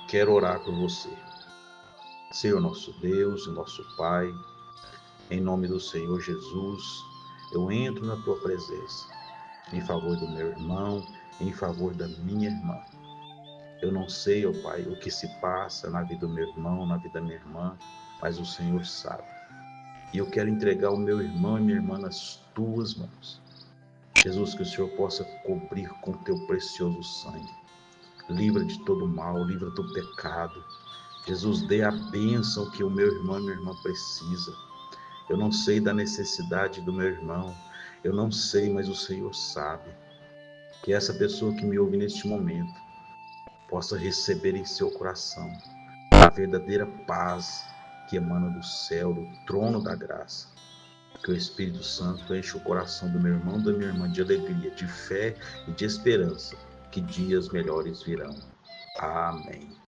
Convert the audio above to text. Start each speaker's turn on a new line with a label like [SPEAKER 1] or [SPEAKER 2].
[SPEAKER 1] quero orar por você. Senhor nosso Deus e nosso Pai, em nome do Senhor Jesus, eu entro na tua presença, em favor do meu irmão, em favor da minha irmã. Eu não sei, ó Pai, o que se passa na vida do meu irmão, na vida da minha irmã, mas o Senhor sabe. E eu quero entregar o meu irmão e minha irmã nas tuas mãos. Jesus, que o Senhor possa cobrir com teu precioso sangue. Livra de todo mal, livra do pecado. Jesus, dê a bênção que o meu irmão e minha irmã precisa. Eu não sei da necessidade do meu irmão, eu não sei, mas o Senhor sabe. Que essa pessoa que me ouve neste momento possa receber em seu coração a verdadeira paz que emana do céu, do trono da graça. Que o Espírito Santo enche o coração do meu irmão e da minha irmã de alegria, de fé e de esperança, que dias melhores virão. Amém.